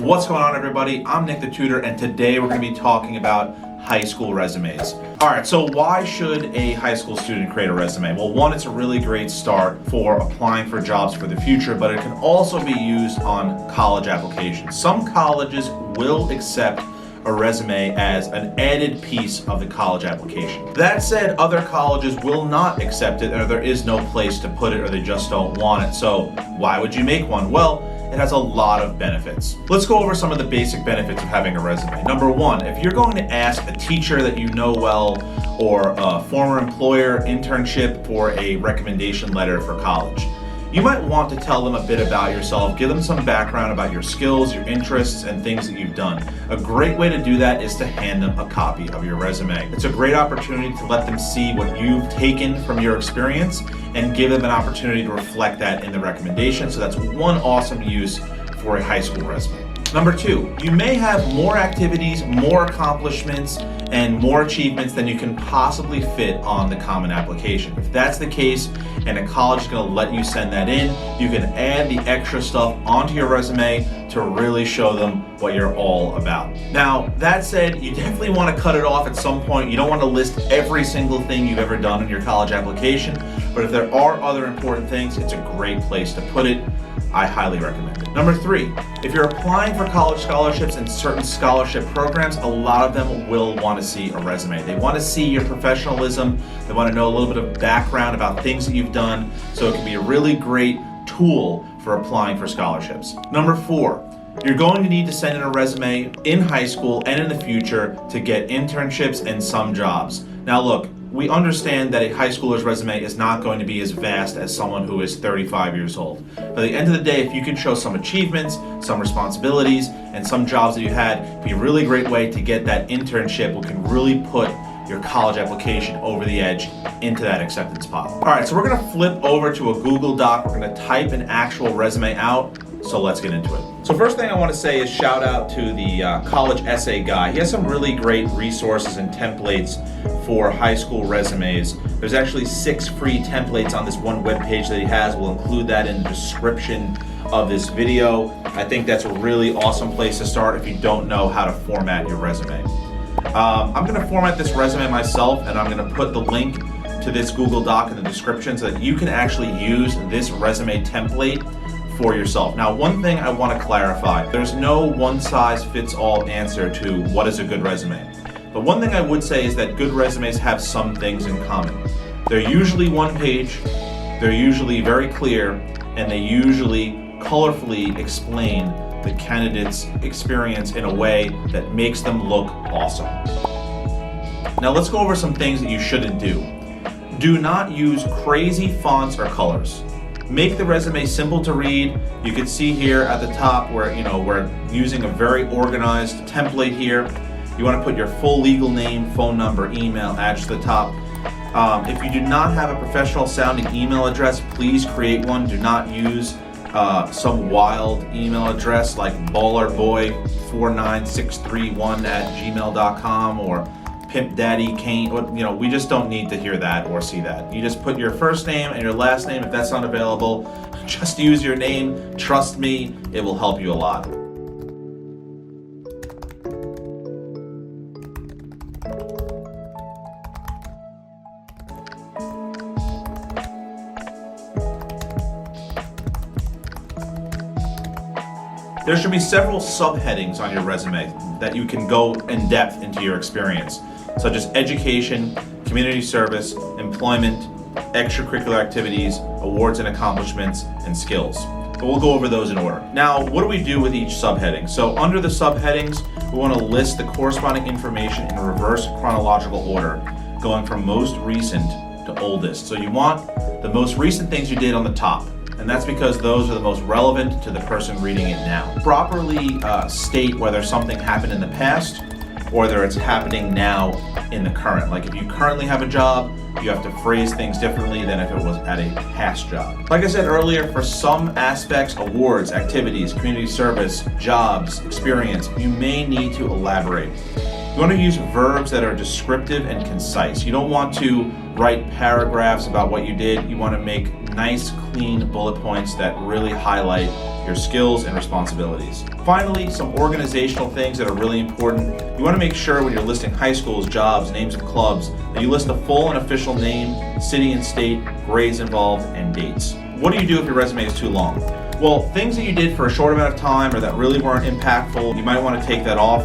What's going on, everybody? I'm Nick the Tutor, and today we're going to be talking about high school resumes. Alright, so why should a high school student create a resume? Well, one, it's a really great start for applying for jobs for the future, but it can also be used on college applications. Some colleges will accept a resume as an added piece of the college application. That said, other colleges will not accept it, or there is no place to put it, or they just don't want it. So why would you make one? Well, it has a lot of benefits. Let's go over some of the basic benefits of having a resume. Number one, if you're going to ask a teacher that you know well or a former employer internship for a recommendation letter for college, you might want to tell them a bit about yourself, give them some background about your skills, your interests, and things that you've done. A great way to do that is to hand them a copy of your resume. It's a great opportunity to let them see what you've taken from your experience and give them an opportunity to reflect that in the recommendation. So that's one awesome use for a high school resume. Number two, you may have more activities, more accomplishments, and more achievements than you can possibly fit on the common application. If that's the case, and a college is going to let you send that in, you can add the extra stuff onto your resume to really show them what you're all about. Now, that said, you definitely want to cut it off at some point. You don't want to list every single thing you've ever done in your college application, but if there are other important things, it's a great place to put it. I highly recommend it. Number three, if you're applying for college scholarships and certain scholarship programs, a lot of them will want to see a resume. They want to see your professionalism. They want to know a little bit of background about things that you've done. So it can be a really great tool for applying for scholarships. Number four, you're going to need to send in a resume in high school and in the future to get internships and some jobs. Now look, we understand that a high schooler's resume is not going to be as vast as someone who is 35 years old. But at the end of the day, if you can show some achievements, some responsibilities, and some jobs that you had, it'd be a really great way to get that internship, which can really put your college application over the edge into that acceptance pile. All right, so we're gonna flip over to a Google Doc. We're gonna type an actual resume out. So let's get into it. So first thing I want to say is shout out to the college essay guy. He has some really great resources and templates for high school resumes. There's actually 6 free templates on this one webpage that he has. We'll include that in the description of this video. I think that's a really awesome place to start if you don't know how to format your resume. I'm going to format this resume myself, and I'm going to put the link to this Google Doc in the description so that you can actually use this resume template for yourself. Now, one thing I want to clarify, there's no one-size-fits-all answer to what is a good resume. But one thing I would say is that good resumes have some things in common. They're usually one page, they're usually very clear, and they usually colorfully explain the candidate's experience in a way that makes them look awesome. Now let's go over some things that you shouldn't do. Do not use crazy fonts or colors. Make the resume simple to read. You can see here at the top where we're using a very organized template here. You want to put your full legal name, phone number, email, address at the top. If you do not have a professional sounding email address, please create one. Do not use some wild email address like ballerboy49631@gmail.com or Pimp Daddy Kane. We just don't need to hear that or see that. You just put your first name and your last name. If that's not available, just use your name. Trust me, it will help you a lot. There should be several subheadings on your resume that you can go in depth into your experience, such as education, community service, employment, extracurricular activities, awards and accomplishments, and skills. But we'll go over those in order. Now, what do we do with each subheading? So under the subheadings, we want to list the corresponding information in reverse chronological order, going from most recent to oldest. So you want the most recent things you did on the top. And that's because those are the most relevant to the person reading it now. Properly state whether something happened in the past or whether it's happening now in the current. Like if you currently have a job, you have to phrase things differently than if it was at a past job. Like I said earlier, for some aspects, awards, activities, community service, jobs, experience, you may need to elaborate. You want to use verbs that are descriptive and concise. You don't want to write paragraphs about what you did. You want to make nice, clean bullet points that really highlight your skills and responsibilities. Finally, some organizational things that are really important. You want to make sure when you're listing high schools, jobs, names of clubs, that you list the full and official name, city and state, grades involved, and dates. What do you do if your resume is too long? Well, things that you did for a short amount of time or that really weren't impactful, you might want to take that off.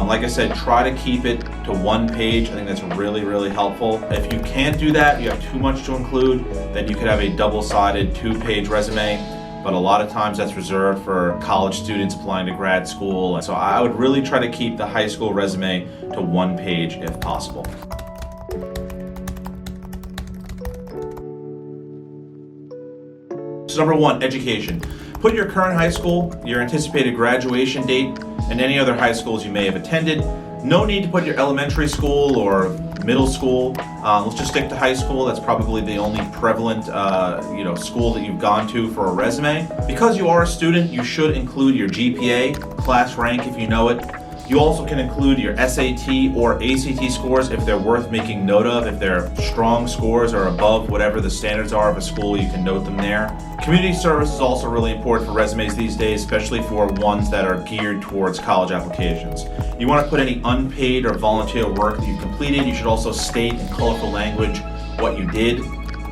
Like I said, try to keep it to one page. I think that's really, really helpful. If you can't do that, you have too much to include, then you could have a double-sided 2-page resume. But a lot of times that's reserved for college students applying to grad school. And so I would really try to keep the high school resume to 1 page if possible. So number 1, education. Put your current high school, your anticipated graduation date, and any other high schools you may have attended. No need to put your elementary school or middle school. Let's just stick to high school. That's probably the only prevalent school that you've gone to for a resume. Because you are a student, you should include your GPA, class rank if you know it. You also can include your SAT or ACT scores if they're worth making note of. If they're strong scores or above whatever the standards are of a school, you can note them there. Community service is also really important for resumes these days, especially for ones that are geared towards college applications. You want to put any unpaid or volunteer work that you've completed. You should also state in colorful language what you did.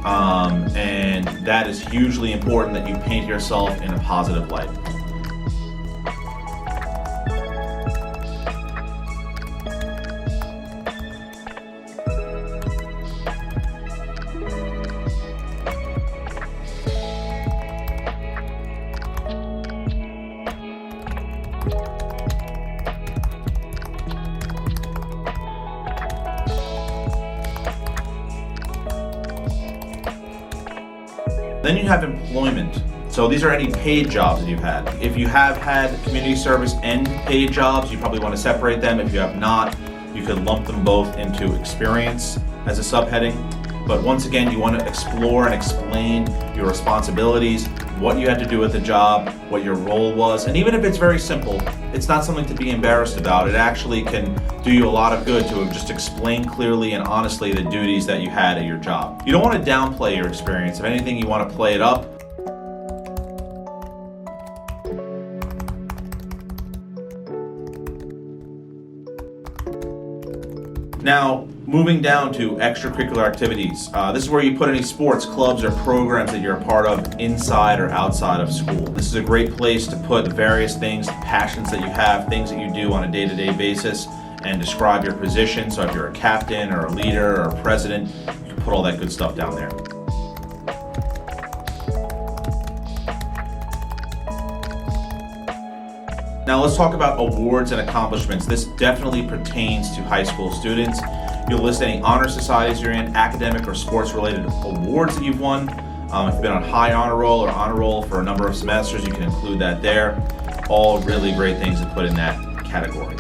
And that is hugely important that you paint yourself in a positive light. Then you have employment. So these are any paid jobs that you've had. If you have had community service and paid jobs, you probably want to separate them. If you have not, you could lump them both into experience as a subheading. But once again, you want to explore and explain your responsibilities, what you had to do with the job, what your role was. And even if it's very simple, it's not something to be embarrassed about. It actually can do you a lot of good to just explain clearly and honestly the duties that you had at your job. You don't want to downplay your experience. If anything, you want to play it up. Now, moving down to extracurricular activities. This is where you put any sports, clubs, or programs that you're a part of inside or outside of school. This is a great place to put various things, passions that you have, things that you do on a day-to-day basis, and describe your position. So if you're a captain or a leader or a president, you can put all that good stuff down there. Now let's talk about awards and accomplishments. This definitely pertains to high school students. You'll list any honor societies you're in, academic or sports related awards that you've won. If you've been on high honor roll or honor roll for a number of semesters, you can include that there. All really great things to put in that category.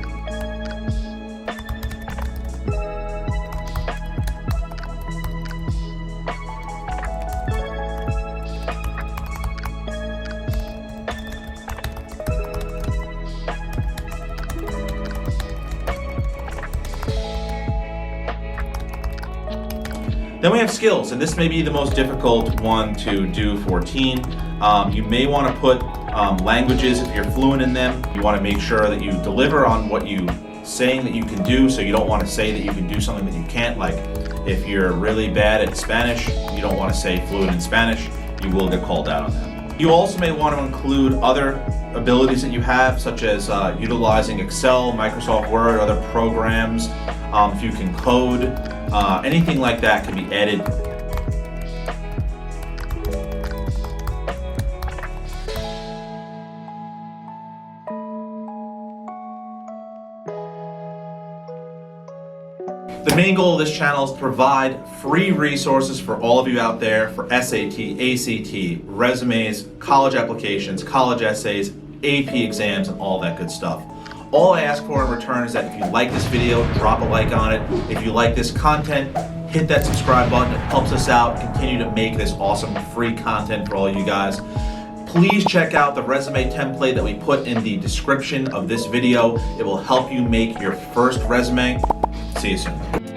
Then we have skills, and this may be the most difficult one to do for teen. You may want to put languages if you're fluent in them. You want to make sure that you deliver on what you're saying that you can do, so you don't want to say that you can do something that you can't. Like if you're really bad at Spanish, you don't want to say fluent in Spanish. You will get called out on that. You also may want to include other abilities that you have, such as utilizing Excel, Microsoft Word, other programs. If you can code, anything like that can be added. The main goal of this channel is to provide free resources for all of you out there for SAT, ACT, resumes, college applications, college essays, AP exams, and all that good stuff. All I ask for in return is that if you like this video, drop a like on it. If you like this content, hit that subscribe button. It helps us out continue to make this awesome free content for all you guys. Please check out the resume template that we put in the description of this video. It will help you make your first resume. See you soon.